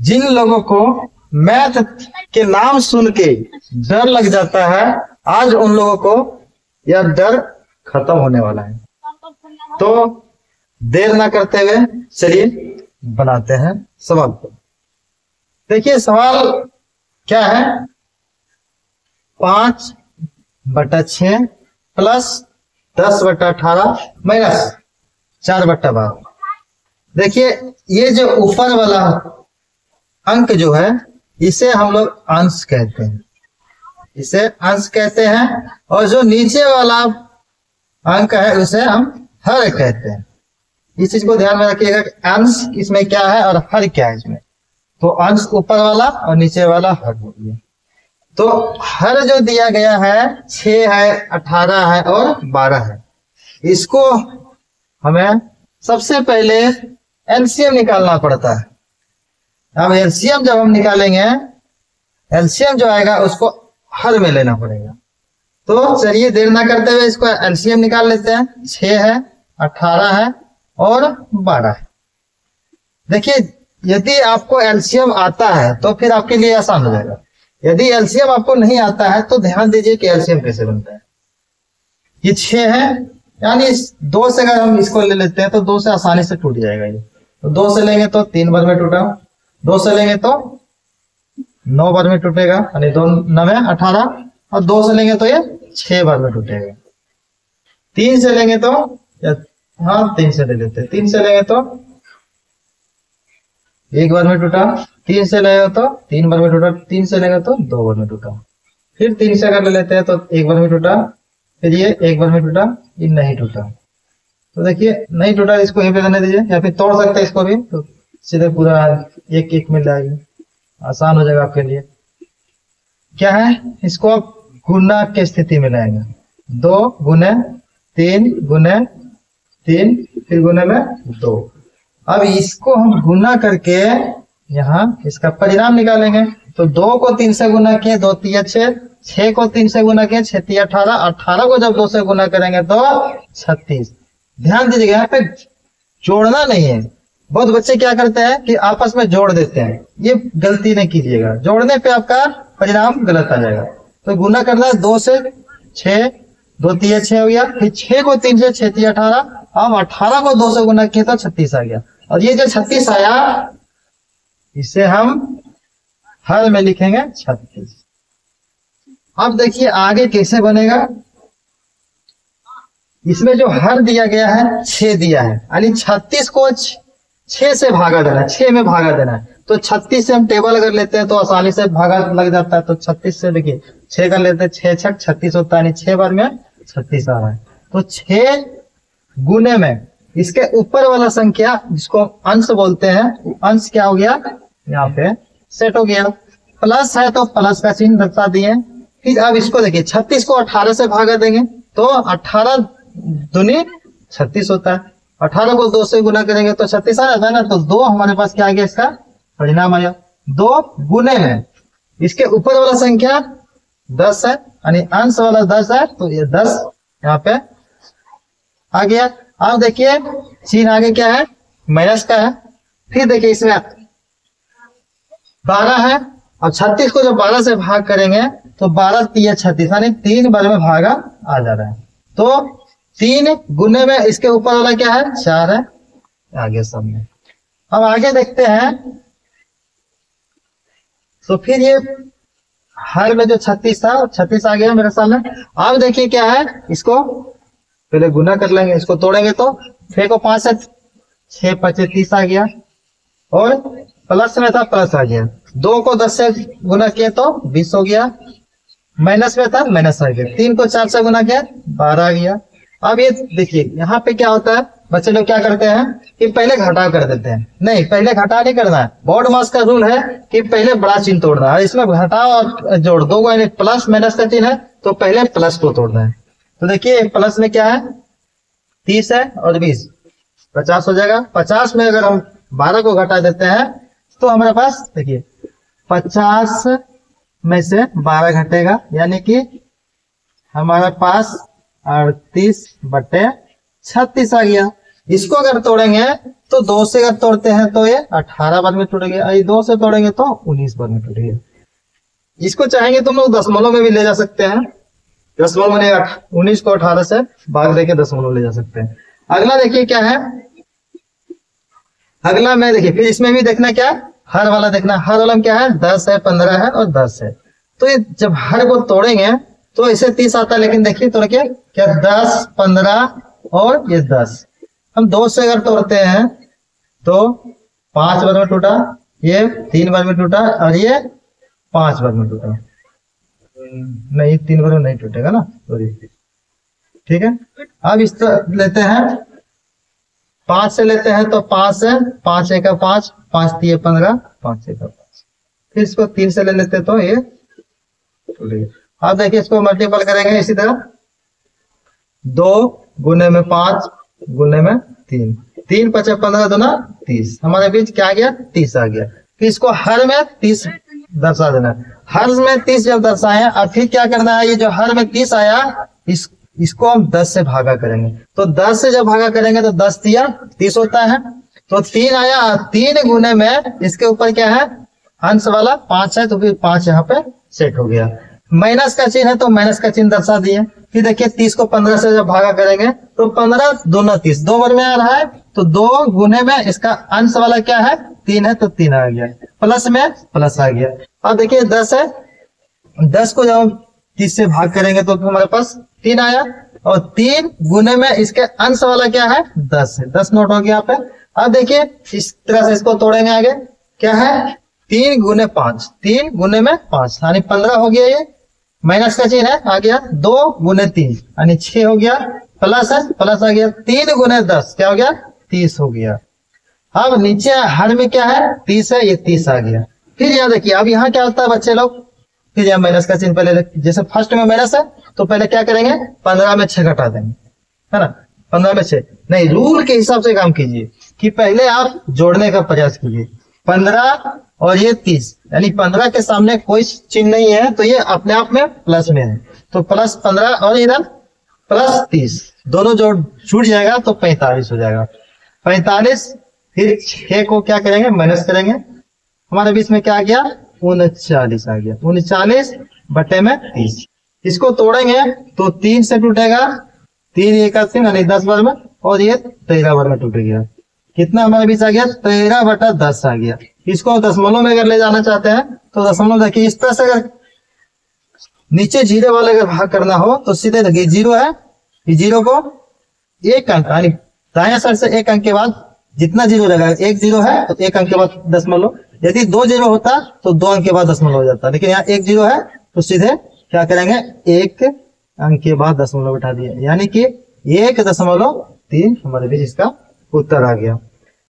जिन लोगों को मैथ के नाम सुन के डर लग जाता है, आज उन लोगों को यह डर खत्म होने वाला है। तो देर ना करते हुए चलिए बनाते हैं सवाल को। देखिए सवाल क्या है, 5/6 प्लस 10/18 माइनस 4/12। देखिए ये जो ऊपर वाला अंक जो है इसे हम लोग अंश कहते हैं, इसे अंश कहते हैं, और जो नीचे वाला अंक है उसे हम हर कहते हैं। इस चीज को ध्यान में रखिएगा, अंश इसमें क्या है और हर क्या है इसमें। तो अंश ऊपर वाला और नीचे वाला हर हो गया। तो हर जो दिया गया है 6 है, 18 है और 12 है, इसको हमें सबसे पहले एलसीएम निकालना पड़ता है। अब एलसीएम जब हम निकालेंगे, एलसीएम जो आएगा उसको हर में लेना पड़ेगा। तो चलिए देर ना करते हुए इसको एलसीएम निकाल लेते हैं। 6 है, 18 है और 12 है। देखिए यदि आपको एलसीएम आता है तो फिर आपके लिए आसान हो जाएगा। यदि एलसीएम आपको नहीं आता है तो ध्यान दीजिए कि एलसीएम कैसे बनता है। ये 6 है, यानी 2 से अगर हम इसको ले लेते हैं तो 2 से आसानी से टूट जाएगा। ये तो 2 से लेंगे तो 3 बार में टूटा, 2 से लेंगे तो 9 बार में टूटेगा, यानी 2 9 18, और 2 से लेंगे तो ये 6 बार में टूटेगा। 3 से लेंगे तो 3 से ले लेते हैं, 3 से लेंगे तो 1 बार में टूटा, 3 से लेंगे तो 3 बार में टूटा, 3 से लेंगे तो 2 बार में टूटा, फिर 3 से अगर ले लेते हैं तो 1 बार में टूटा, फिर ये 1 बार में टूटा, ये नहीं टूटा। तो देखिए नहीं टूटा, इसको यहीं पे रहने दीजिए, या फिर तोड़ सकते हैं इसको भी, तो सीधे पूरा एक मिल जाएगी, आसान हो जाएगा आपके लिए। क्या है, इसको आप गुना की स्थिति में लाएंगे। 2 गुने 3 गुने 3 फिर गुने में 2। अब इसको हम गुना करके यहाँ इसका परिणाम निकालेंगे। तो 2 को 3 से गुना किए, 2 3 6, 6 को 3 से गुना किए, 6 3 18, 18 को जब 2 से गुना करेंगे तो 36। ध्यान दीजिएगा यहाँ पे जोड़ना नहीं है। बहुत बच्चे क्या करते हैं कि आपस में जोड़ देते हैं, ये गलती नहीं कीजिएगा, जोड़ने पे आपका परिणाम गलत आ जाएगा। तो गुना करना है 2 से 6, 2 3 6 हो गया, फिर 6 को 3 से 6 3 18, अब 18 को 2 से गुना किया तो 36 आ गया। और ये जो 36 आया इसे हम हर में लिखेंगे 36। अब देखिए आगे कैसे बनेगा। इसमें जो हर दिया गया है 6 दिया है, यानी 36 को 6 से भागा देना है, 6 में भागा देना है। तो 36 से हम टेबल अगर लेते हैं तो आसानी से भागा लग जाता है। तो 36 से देखिए 6 कर लेते हैं, 6 6 36 होता है, 6 बार में 36 आ रहा है। तो 6 गुने में इसके ऊपर वाला संख्या जिसको अंश बोलते हैं, अंश क्या हो गया यहाँ पे सेट हो गया। प्लस है तो प्लस का चिन्ह दर्शा दिए। फिर अब इसको देखिए 36 को 18 से भागा देंगे तो 18 दूनी 36 होता है। 18 को 2 से गुना करेंगे तो 36 आ जाता है ना। तो 2 हमारे पास क्या आ गया, इसका परिणाम आया। 2 गुने में इसके ऊपर वाला संख्या 10 है, यानी अंश वाला 10 है, तो ये 10 यहाँ पे आ गया। अब देखिए चिन्ह आगे क्या है, माइनस का है। फिर देखिए इसमें 12 है, और 36 को जब 12 से भाग करेंगे तो 12 3 36, यानी 3 बार में भागा आ जा रहा है। तो 3 गुने में इसके ऊपर वाला क्या है 4 है, आगे सब में। अब आगे देखते हैं। तो फिर ये हर में जो 36 था 36 आ गया मेरे सामने। अब देखिए क्या है, इसको पहले गुना कर लेंगे, इसको तोड़ेंगे तो 6 को 5 से 6 5 30 आ गया, और प्लस में था प्लस आ गया। 2 को 10 से गुना किया तो 20 हो गया, माइनस में था माइनस आ गया। 3 को 4 से गुना किया 12 आ गया। अब ये देखिए यहाँ पे क्या होता है, बच्चे लोग क्या करते हैं कि पहले घटाव कर देते हैं। नहीं, पहले घटाव नहीं करना है। बोर्ड मास का रूल है कि पहले बड़ा चिन्ह तोड़ना है। इसमें घटाव और जोड़ दो को, यानी प्लस माइनस का चिन्ह है, तो पहले प्लस को तोड़ना है। तो देखिए प्लस में क्या है 30 है और 20 50 हो जाएगा। 50 में अगर हम 12 को घटा देते हैं तो हमारे पास देखिए 50 में से 12 घटेगा, यानी कि हमारे पास 38/36 आ गया। इसको अगर तोड़ेंगे तो 2 से अगर तोड़ते हैं तो ये 18 बार में टूट गया, 2 से तोड़ेंगे तो 19 बार में टूट गया। इसको चाहेंगे तो हम लोग दशमलव में भी ले जा सकते हैं, दशमलव में 19 को 18 से भाग देके दशमलव ले जा सकते हैं। अगला देखिए क्या है, अगला में देखिए फिर इसमें भी देखना क्या है, हर वाला देखना। हर वाला में क्या है, 10 है, 15 है और 10 है। तो ये जब हर को तोड़ेंगे तो इसे 30 आता है, लेकिन देखिए तोड़ के क्या 10, 15 और ये 10। हम 2 से अगर तोड़ते हैं तो 5 बार में टूटा, ये 3 बार में टूटा और ये 5 बार में टूटा। नहीं 3 बार में नहीं टूटेगा ना, सॉरी, ठीक है। अब इस तरह लेते हैं, 5 से लेते हैं तो 5 है, 5 एक 5, 5 3 15, 5 एक 5। फिर इसको 3 से ले लेते तो ये टूट गया। अब देखिए इसको मल्टीपल करेंगे इसी तरह, 2 गुने में 5 गुने में 3, 3 5 15 दूना 30, हमारे बीच क्या आ गया, 30 आ गया। फिर इसको हर में 30 दर्शा देना है। हर में 30 जब दर्शाए और फिर क्या करना है, ये जो हर में 30 आया इसको हम 10 से भागा करेंगे। तो 10 से जब भागा करेंगे तो 10 तिया 30 होता है। तो 3 आया, 3 गुने में इसके ऊपर क्या है, अंश वाला 5 है, तो फिर 5 यहाँ पे सेट हो गया। माइनस का चिन्ह है तो माइनस का चिन्ह दर्शा दिए। फिर देखिए 30 को 15 से जब भागा करेंगे तो 15 दूना 30, 2 बार में आ रहा है, तो 2 गुने में इसका अंश वाला क्या है, 3 है, तो 3 आ गया, प्लस में प्लस आ गया। अब देखिए 10 है, 10 को जब 30 से भाग करेंगे तो हमारे पास 3 आया, और 3 गुने में इसके अंश वाला क्या है, 10 है, 10 नोट हो गया यहाँ पे। अब देखिए इस तरह से इसको तोड़ेंगे आगे, क्या है 3 गुने 5, 3 गुने में 5 यानी 15 हो गया, ये माइनस का चिन्ह है आ गया, 2 गुने 3 यानी 6 हो गया, प्लस है प्लस आ गया, 3 गुने 10 क्या हो गया, 30 हो गया। अब नीचे हर में क्या है, 30 है, ये 30 आ गया। फिर यहाँ देखिए अब यहाँ क्या होता है बच्चे लोग, फिर यहाँ माइनस का चिन्ह पहले, जैसे फर्स्ट में माइनस है तो पहले क्या करेंगे, 15 में 6 घटा देंगे, है ना, 15 में 6 नहीं, रूल के हिसाब से काम कीजिए कि पहले आप जोड़ने का प्रयास कीजिए। 15 और ये 30 यानी 15 के सामने कोई चिन्ह नहीं है तो ये अपने आप में प्लस में है, तो प्लस 15 और इधर प्लस 30 दोनों जोड़ छूट जाएगा तो 45 हो जाएगा। 45 फिर 6 को क्या करेंगे, माइनस करेंगे, हमारे बीच में क्या आ गया, 39 आ गया, 39 बटे में 30। इसको तोड़ेंगे तो 3 से टूटेगा, 3 एक 3 यानी 10 बार में, और ये 13 बार में टूट गया। कितना हमारे बीच आ गया, 13 बटा 10 आ गया। इसको दशमलव में अगर ले जाना चाहते हैं तो दशमलव देखिए इस तरह से, अगर नीचे जीरो वाले अगर भाग करना हो तो सीधे देखिए 0 है, इस 0 को 1 अंक यानी दाएं साइड से 1 अंक के बाद जितना 0 रहेगा, 1 0 है तो 1 अंक के बाद दशमलव, यदि 2 0 होता तो 2 अंक के बाद दशमलव हो जाता, लेकिन यहाँ 1 0 है तो सीधे क्या करेंगे, 1 अंक के बाद दशमलव बैठा दिया, यानी कि 1.3 हमारे बीच इसका उत्तर आ गया।